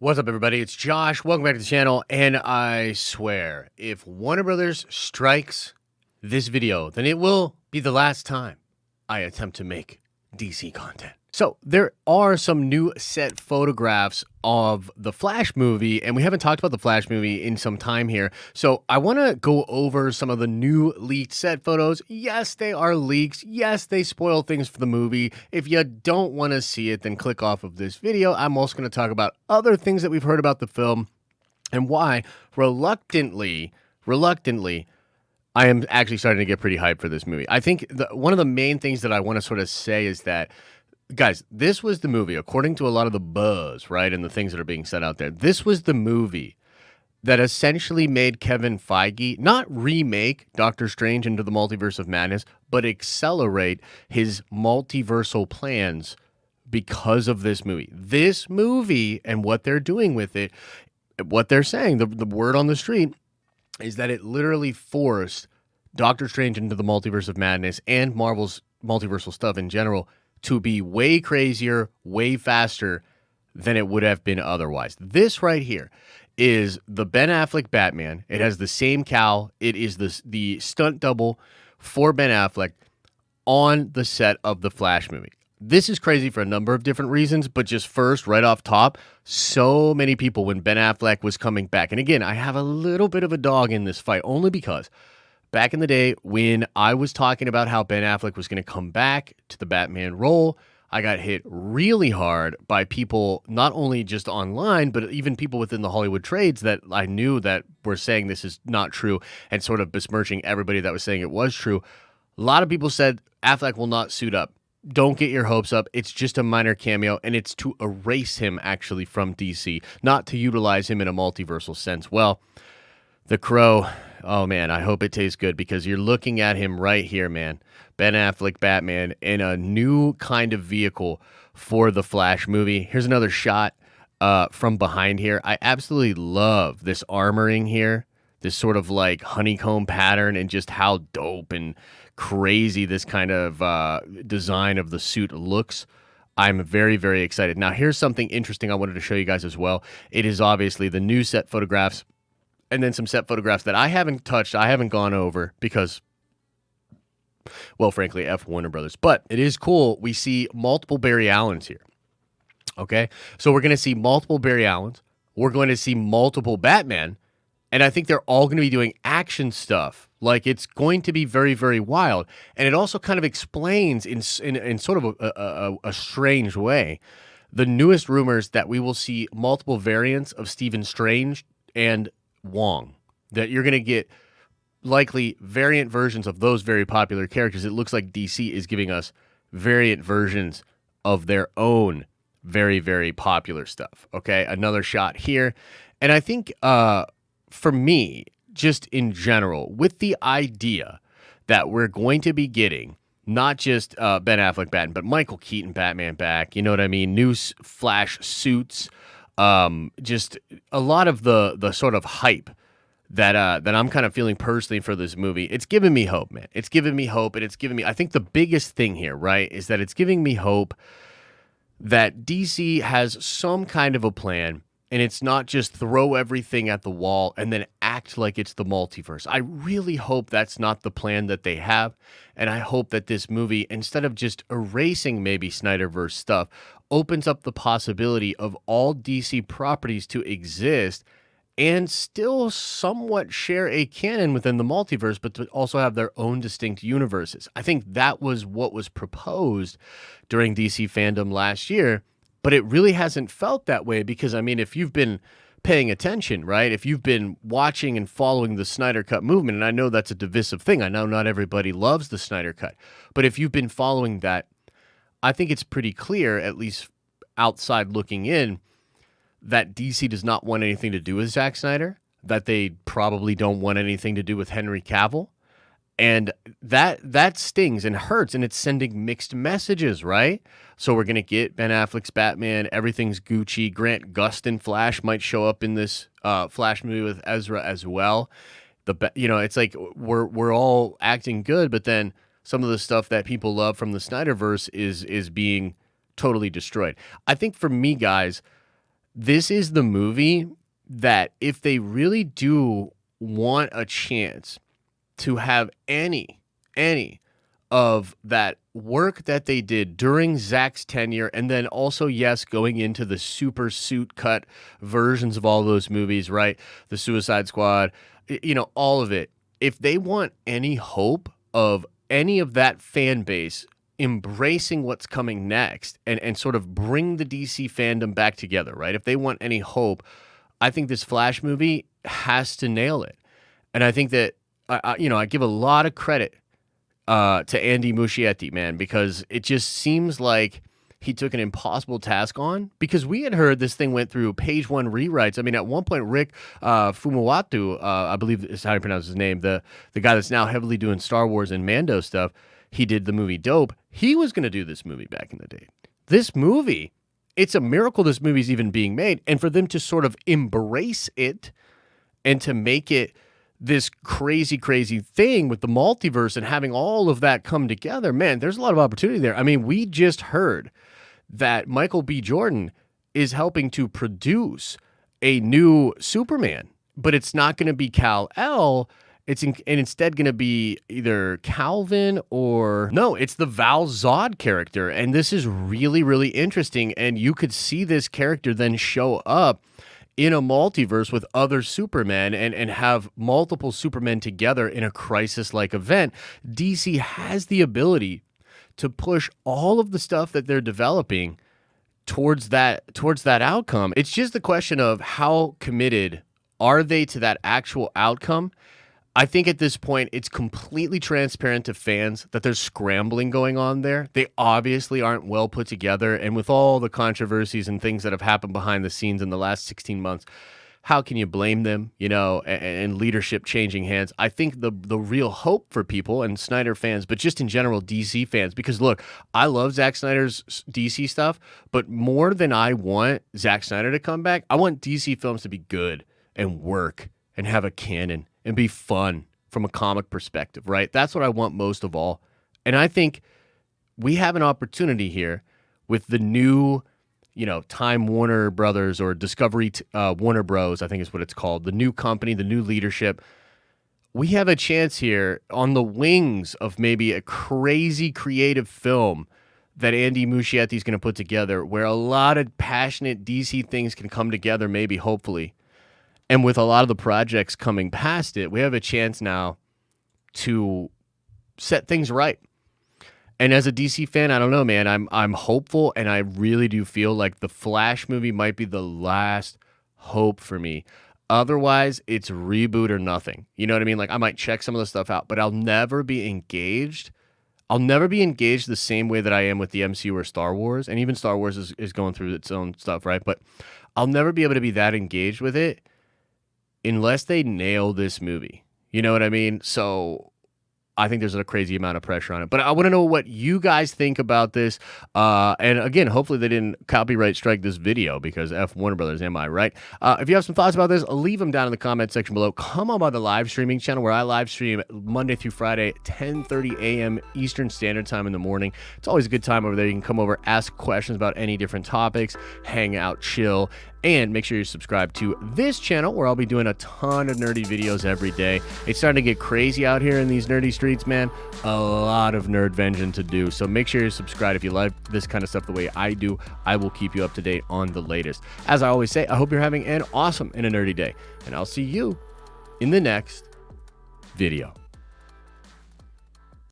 What's up, everybody? It's Josh. Welcome back to the channel. And I swear, if Warner Bros. Strikes this video, then it will be the last time I attempt to make DC content. So there are some new set photographs of the Flash movie, and we haven't talked about the Flash movie in some time here. So I want to go over some of the new leaked set photos. Yes, they are leaks. Yes, they spoil things for the movie. If you don't want to see it, then click off of this video. I'm also going to talk about other things that we've heard about the film and why reluctantly, I am actually starting to get pretty hyped for this movie. I think one of the main things that I want to sort of say is that, guys, this was the movie, according to a lot of the buzz, right, and the things that are being said out there, this was the movie that essentially made Kevin Feige not remake Doctor Strange into the Multiverse of Madness, but accelerate his multiversal plans because of this movie. This movie and what they're doing with it, what they're saying, the word on the street, is that it literally forced Doctor Strange into the Multiverse of Madness and Marvel's multiversal stuff in general to be way crazier, way faster than it would have been otherwise. This right here is the Ben Affleck Batman. It has the same cowl. It is the stunt double for Ben Affleck on the set of the Flash movie. This is crazy for a number of different reasons, but just first, right off top, so many people when Ben Affleck was coming back. And again, I have a little bit of a dog in this fight only because back in the day when I was talking about how Ben Affleck was going to come back to the Batman role, I got hit really hard by people, not only just online, but even people within the Hollywood trades that I knew that were saying this is not true and sort of besmirching everybody that was saying it was true. A lot of people said Affleck will not suit up. Don't get your hopes up. It's just a minor cameo, and it's to erase him actually from DC, not to utilize him in a multiversal sense. Well, The Crow, oh man, I hope it tastes good because you're looking at him right here, man. Ben Affleck Batman in a new kind of vehicle for the Flash movie. Here's another shot from behind here. I absolutely love this armoring here, this sort of like honeycomb pattern, and just how dope and crazy this kind of design of the suit looks. I'm very, very excited. Now, here's something interesting I wanted to show you guys as well. It is obviously the new set photographs and then some set photographs that I haven't touched, I haven't gone over because, well, frankly, F Warner Brothers. But it is cool. We see multiple Barry Allens here. Okay? So we're going to see multiple Barry Allens. We're going to see multiple Batman. And I think they're all going to be doing action stuff. Like, it's going to be very, very wild. And it also kind of explains in sort of a strange way the newest rumors that we will see multiple variants of Stephen Strange and Wong, that you're going to get likely variant versions of those very popular characters. It looks like DC is giving us variant versions of their own very, very popular stuff. Okay, another shot here. And I think for me, just in general, with the idea that we're going to be getting not just Ben Affleck Batman, but Michael Keaton Batman back, you know what I mean? New Flash suits, just a lot of the sort of hype that I'm kind of feeling personally for this movie. It's giving me hope, man. It's giving me hope, and it's giving me, I think the biggest thing here, right, is that it's giving me hope that DC has some kind of a plan, and it's not just throw everything at the wall and then act like it's the multiverse. I really hope that's not the plan that they have, and I hope that this movie, instead of just erasing maybe Snyderverse stuff, opens up the possibility of all DC properties to exist and still somewhat share a canon within the multiverse, but to also have their own distinct universes. I think that was what was proposed during DC fandom last year, but it really hasn't felt that way because, I mean, if you've been paying attention, right, if you've been watching and following the Snyder Cut movement, and I know that's a divisive thing. I know not everybody loves the Snyder Cut, but if you've been following that, I think it's pretty clear, at least outside looking in, that DC does not want anything to do with Zack Snyder, that they probably don't want anything to do with Henry Cavill, and that stings and hurts, and it's sending mixed messages, right? So we're going to get Ben Affleck's Batman, everything's Gucci, Grant Gustin Flash might show up in this Flash movie with Ezra as well. It's like we're all acting good, but then some of the stuff that people love from the Snyderverse is being totally destroyed. I think for me, guys, this is the movie that if they really do want a chance to have any of that work that they did during Zack's tenure, and then also, yes, going into the super suit cut versions of all those movies, right? The Suicide Squad, all of it. If they want any hope of any of that fan base embracing what's coming next and sort of bring the DC fandom back together, right? If they want any hope, I think this Flash movie has to nail it. And I think that, I give a lot of credit to Andy Muschietti, man, because it just seems like he took an impossible task on, because we had heard this thing went through page one rewrites. I mean, at one point, Rick Fumuwatu, I believe is how you pronounce his name, the guy that's now heavily doing Star Wars and Mando stuff, he did the movie Dope. He was going to do this movie back in the day. This movie, it's a miracle this movie's even being made. And for them to sort of embrace it and to make it this crazy thing with the multiverse and having all of that come together, man, there's a lot of opportunity there. I mean, we just heard that Michael B. Jordan is helping to produce a new Superman, but it's not going to be Kal-El. It's instead going to be either Calvin or no, it's the Val Zod character. And this is really interesting. And you could see this character then show up in a multiverse with other Supermen and have multiple Supermen together in a crisis-like event. DC has the ability to push all of the stuff that they're developing towards that outcome. It's just the question of how committed are they to that actual outcome. I think at this point, it's completely transparent to fans that there's scrambling going on there. They obviously aren't well put together. And with all the controversies and things that have happened behind the scenes in the last 16 months, how can you blame them, and leadership changing hands? I think the real hope for people and Snyder fans, but just in general DC fans, because look, I love Zack Snyder's DC stuff, but more than I want Zack Snyder to come back, I want DC films to be good and work and have a canon and be fun from a comic perspective, right? That's what I want most of all. And I think we have an opportunity here with the new, Time Warner Brothers or Discovery Warner Bros, I think is what it's called, the new company, the new leadership. We have a chance here on the wings of maybe a crazy creative film that Andy Muschietti is going to put together, where a lot of passionate DC things can come together, maybe, hopefully. And with a lot of the projects coming past it, we have a chance now to set things right. And as a DC fan, I don't know, man. I'm hopeful, and I really do feel like the Flash movie might be the last hope for me. Otherwise, it's reboot or nothing. You know what I mean? Like, I might check some of the stuff out, but I'll never be engaged. I'll never be engaged the same way that I am with the MCU or Star Wars. And even Star Wars is going through its own stuff, right? But I'll never be able to be that engaged with it unless they nail this movie. You know what I mean? So I think there's a crazy amount of pressure on it. But I want to know what you guys think about this. And again, hopefully they didn't copyright strike this video, because F Warner Brothers, am I right? If you have some thoughts about this, leave them down in the comment section below. Come on by the live streaming channel, where I live stream Monday through Friday, 10:30 a.m. Eastern Standard Time in the morning. It's always a good time over there. You can come over, ask questions about any different topics, hang out, chill. And make sure you subscribe to this channel, where I'll be doing a ton of nerdy videos every day. It's starting to get crazy out here in these nerdy streets, man. A lot of nerd vengeance to do. So make sure you subscribe if you like this kind of stuff the way I do. I will keep you up to date on the latest. As I always say, I hope you're having an awesome and a nerdy day. And I'll see you in the next video.